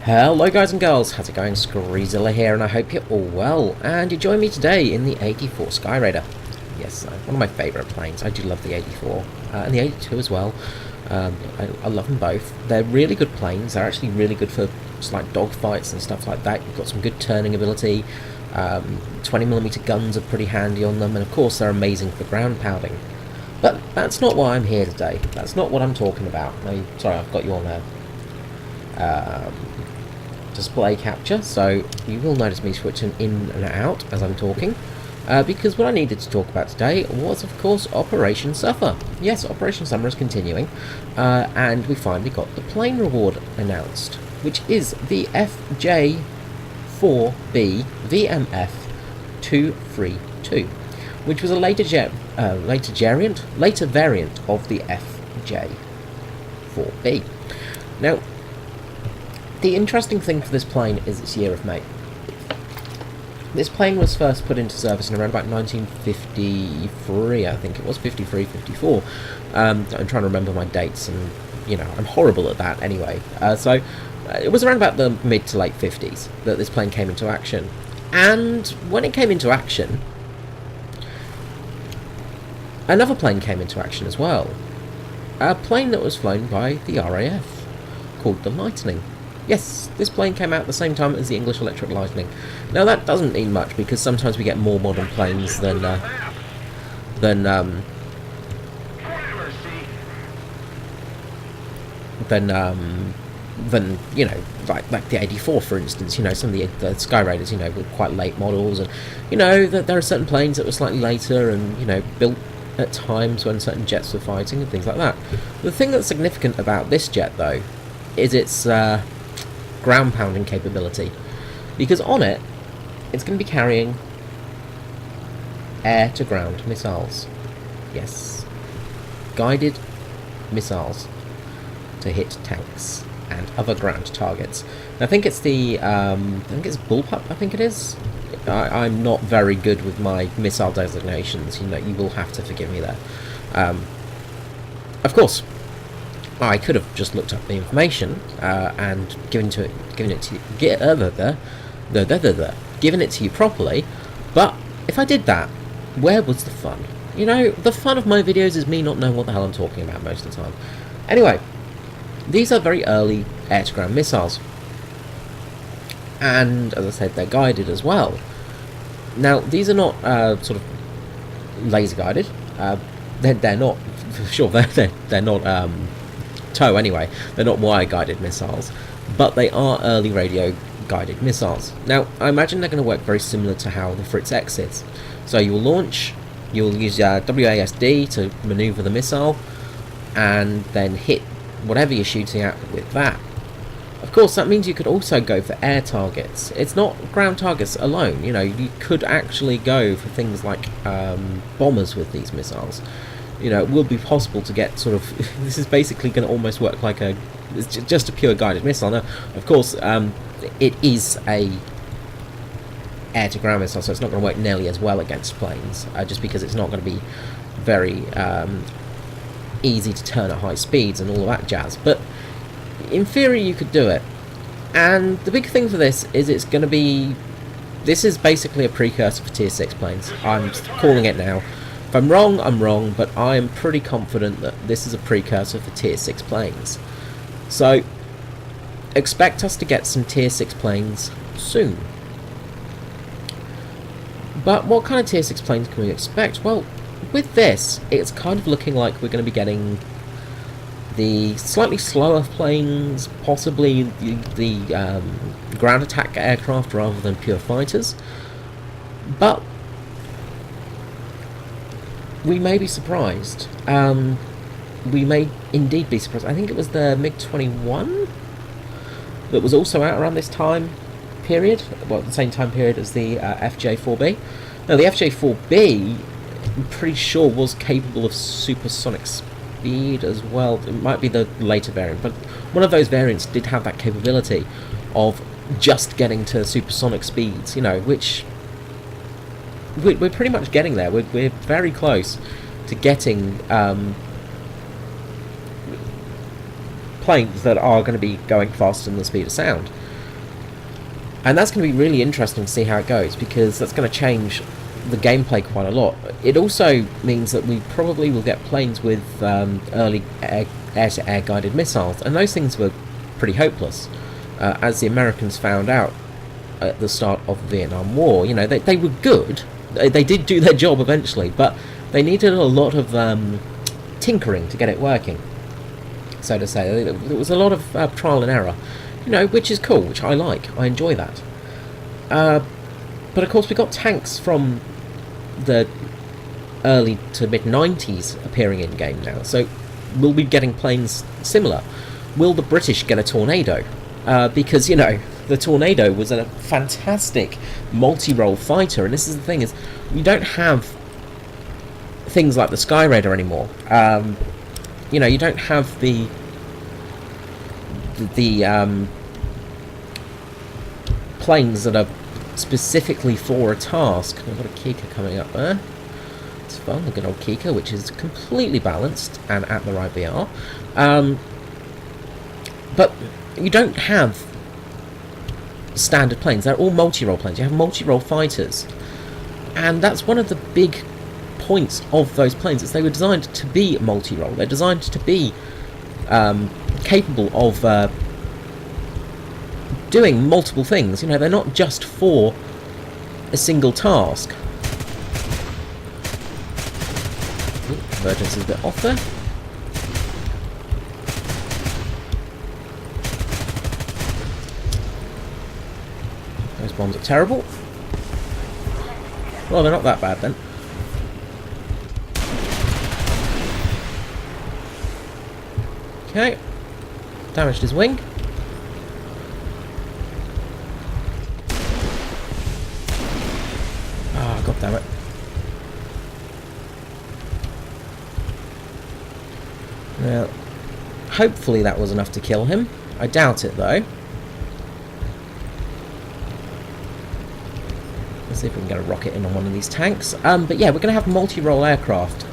Hello guys and girls, how's it going? Screezilla here, and I hope you're all well, and you join me today in the 84 Skyraider. Yes, one of my favourite planes. I do love the 84, and the 82 as well. I love them both. They're really good planes. They're actually really good for just like dogfights and stuff like that. You've got some good turning ability. 20mm guns are pretty handy on them, and of course they're amazing for ground pounding. But that's not why I'm here today. That's not what I'm talking about. Sorry, I've got you on there. Display capture, so you will notice me switching in and out as I'm talking, because what I needed to talk about today was, of course, Operation S.U.F.F.E.R. Yes, Operation Summer is continuing, and we finally got the plane reward announced, which is the FJ4B VMF 232, which was a later variant of the FJ4B. Now, the interesting thing for this plane is its year of make. This plane was first put into service in around about 1953, I think it was, 53, 54. I'm trying to remember my dates, and, you know, I'm horrible at that anyway. So, it was around about the mid to late 50s that this plane came into action. And when it came into action, another plane came into action as well. A plane that was flown by the RAF, called the Lightning. Yes, this plane came out at the same time as the English Electric Lightning. Now that doesn't mean much, because sometimes we get more modern planes than you know, like the 84, for instance. You know, some of the Skyraiders, you know, were quite late models, and you know that there are certain planes that were slightly later, and you know, built at times when certain jets were fighting and things like that. The thing that's significant about this jet, though, is its ground pounding capability, because on it, it's going to be carrying air to ground missiles. Yes, guided missiles to hit tanks and other ground targets. And I think it's the I think it's bullpup. I think it is. I'm not very good with my missile designations. You know, you will have to forgive me there. Of course, I could have just looked up the information and given it to you properly, but if I did that, where was the fun? You know, the fun of my videos is me not knowing what the hell I'm talking about most of the time. Anyway, these are very early air-to-ground missiles, and as I said, they're guided as well. Now, these are not sort of laser guided. They're not, for sure. They're not. TOW anyway, they're not wire-guided missiles, but they are early radio-guided missiles. Now, I imagine they're going to work very similar to how the Fritz-X is. So you will launch, you'll use WASD to maneuver the missile, and then hit whatever you're shooting at with that. Of course, that means you could also go for air targets. It's not ground targets alone. You know, you could actually go for things like bombers with these missiles. You know, it will be possible to get sort of... This is basically going to almost work like it's just a pure guided missile. Now, of course, it is a air-to-ground missile, so it's not going to work nearly as well against planes, just because it's not going to be very easy to turn at high speeds and all of that jazz. But in theory, you could do it. And the big thing for this is it's going to be... This is basically a precursor for Tier 6 planes. I'm calling it now. If I'm wrong, I'm wrong, but I am pretty confident that this is a precursor for Tier 6 planes. So, expect us to get some Tier 6 planes soon. But what kind of Tier 6 planes can we expect? Well, with this, it's kind of looking like we're going to be getting the slightly slower planes, possibly the ground attack aircraft rather than pure fighters. But we may be surprised. We may indeed be surprised. I think it was the MiG-21 that was also out around this time period, well, the same time period as the FJ4B. Now, the FJ4B, I'm pretty sure, was capable of supersonic speed as well. It might be the later variant, but one of those variants did have that capability of just getting to supersonic speeds, you know, which... We're pretty much getting there. We're very close to getting planes that are going to be going faster than the speed of sound. And that's going to be really interesting to see how it goes, because that's going to change the gameplay quite a lot. It also means that we probably will get planes with early air-to-air guided missiles, and those things were pretty hopeless, as the Americans found out at the start of the Vietnam War. You know, they were good, they did do their job eventually, but they needed a lot of tinkering to get it working, so to say. There was a lot of trial and error, you know, which is cool, which I like, I enjoy that. But of course we got tanks from the early to mid-90s appearing in game now, so we'll be getting planes similar. Will the British get a Tornado? Because, you know, the Tornado was a fantastic multi-role fighter, and this is the thing, is we don't have things like the Sky Raider anymore. You know, you don't have the planes that are specifically for a task. I've got a Kika coming up there. It's fun, the good old Kika, which is completely balanced and at the right BR. But you don't have standard planes. They're all multi-role planes. You have multi-role fighters, and that's one of the big points of those planes, is they were designed to be multi-role. They're designed to be capable of doing multiple things. You know, they're not just for a single task. Convergence is a bit off there. Those bombs are terrible. Well, they're not that bad then. Okay. Damaged his wing. Ah, god damn it. Now, hopefully that was enough to kill him. I doubt it though. Let's see if we can get a rocket in on one of these tanks. But yeah, we're going to have multi-role aircraft.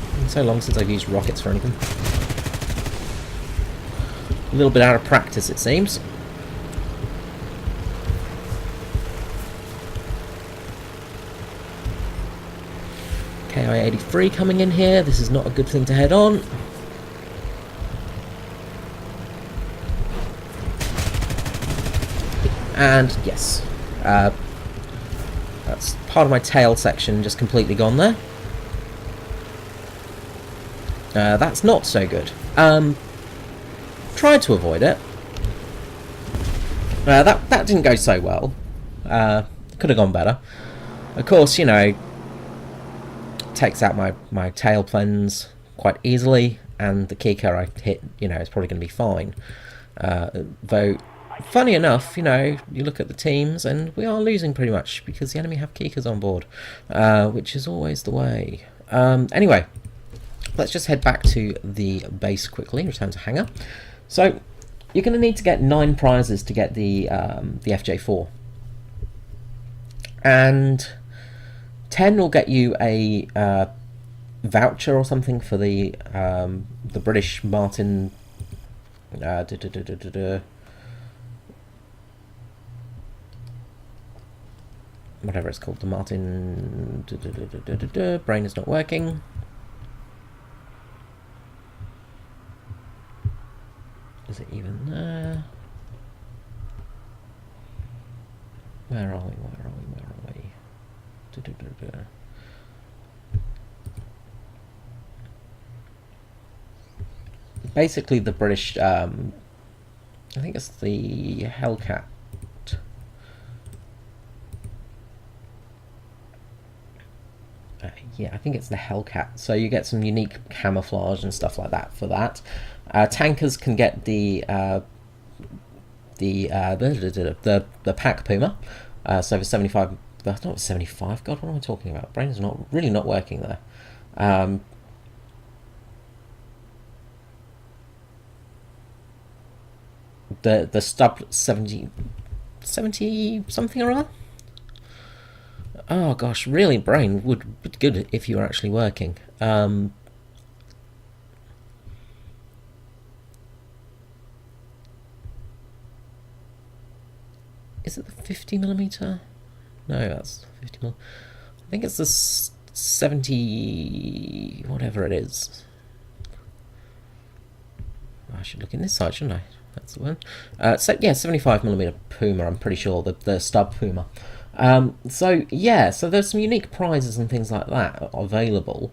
It's been so long since I've used rockets for anything. A little bit out of practice, it seems. KI-83 coming in here. This is not a good thing to head on. And yes, that's part of my tail section just completely gone there. That's not so good. Tried to avoid it. That didn't go so well. Could have gone better. Of course, you know, takes out my tail planes quite easily, and the Kika I hit, you know, is probably going to be fine. Though, funny enough, you know, you look at the teams and we are losing pretty much because the enemy have Kikas on board, which is always the way. Anyway, let's just head back to the base quickly, return to hangar. So, you're going to need to get 9 prizes to get the FJ4. And 10 will get you a voucher or something for the British Martin whatever it's called, the Martin brain is not working. Is it even there? Where are we? Where are we? Where are we? Basically, the British, I think it's the Hellcat. Yeah, I think it's the Hellcat. So you get some unique camouflage and stuff like that for that. Tankers can get the Pack Puma. So for 75. That's not 75. God, what am I talking about? Brain's not really not working there. The stub 70 something or other. Oh gosh, really, brain would be good if you were actually working. is it the 50mm? No, that's 50mm. I think it's the 70, whatever it is. I should look in this side, shouldn't I? That's the one. So yeah, 75mm Puma. I'm pretty sure the stub Puma. So yeah, so there's some unique prizes and things like that available.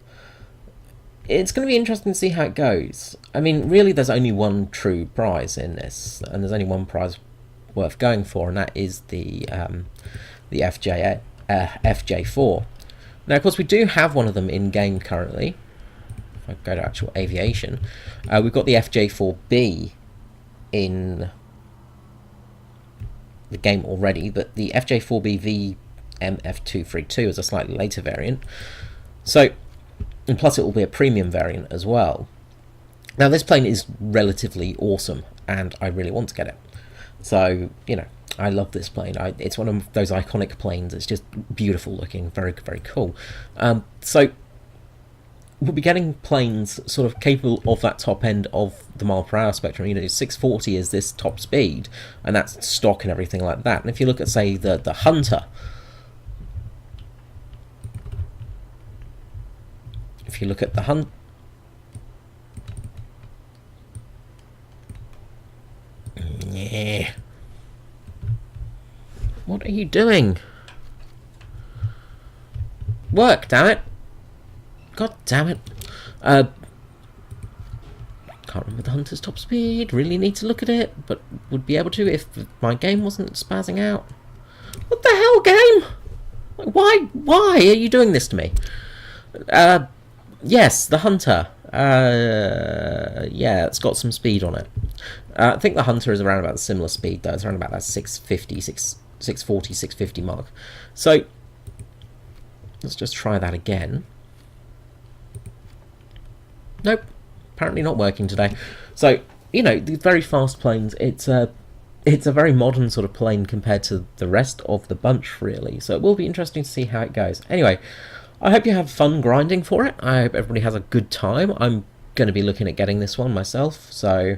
It's going to be interesting to see how it goes. I mean, really, there's only one true prize in this, and there's only one prize worth going for, and that is the FJ4. Now, of course, we do have one of them in game currently. If I go to actual aviation, we've got the FJ4B in the game already, but the FJ4B VMF232 is a slightly later variant. So, and plus it will be a premium variant as well. Now, this plane is relatively awesome, and I really want to get it. So, you know, I love this plane. It's one of those iconic planes. It's just beautiful looking, very, very cool. So we'll be getting planes sort of capable of that top end of the mile per hour spectrum. You know, 640 is this top speed, and that's stock and everything like that. And if you look at, say, the Hunter, if you look at the Hunter, yeah. What are you doing? Work, damn it! God damn it! Can't remember the Hunter's top speed. Really need to look at it, but would be able to if my game wasn't spazzing out. What the hell, game? Why are you doing this to me? Yes, the Hunter. Yeah, it's got some speed on it. I think the Hunter is around about a similar speed, though. It's around about that 640, 650 mark. So, let's just try that again. Nope, apparently not working today. So, you know, these very fast planes, it's a very modern sort of plane compared to the rest of the bunch, really. So it will be interesting to see how it goes. Anyway, I hope you have fun grinding for it. I hope everybody has a good time. I'm going to be looking at getting this one myself, so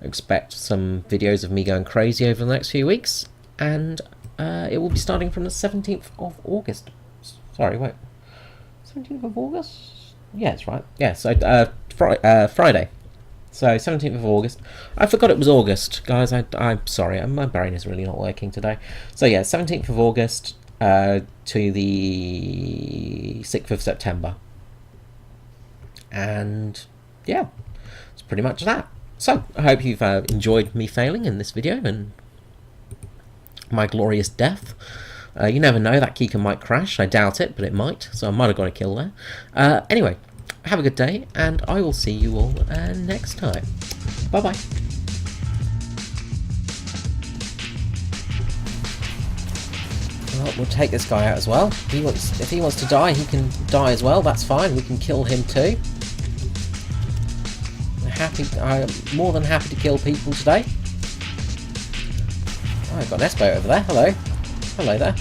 expect some videos of me going crazy over the next few weeks. And it will be starting from the 17th of August. Sorry, wait. 17th of August? Yeah, that's right. Yeah, so Friday. So 17th of August. I forgot it was August, guys. I'm sorry. My brain is really not working today. So yeah, 17th of August to the 6th of September. And yeah, it's pretty much that. So I hope you've enjoyed me failing in this video and my glorious death. You never know, that Kika might crash. I doubt it, but it might. So I might have got a kill there. Anyway, have a good day, and I will see you all next time. Bye-bye. Well, we'll take this guy out as well. If he wants to die, he can die as well. That's fine. We can kill him too. I'm more than happy to kill people today. Oh, I've got an S-boat over there. Hello. Hello there.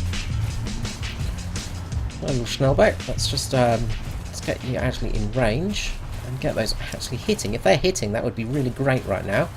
A little Schnellboat. Let's just let's get you actually in range and get those actually hitting. If they're hitting, that would be really great right now.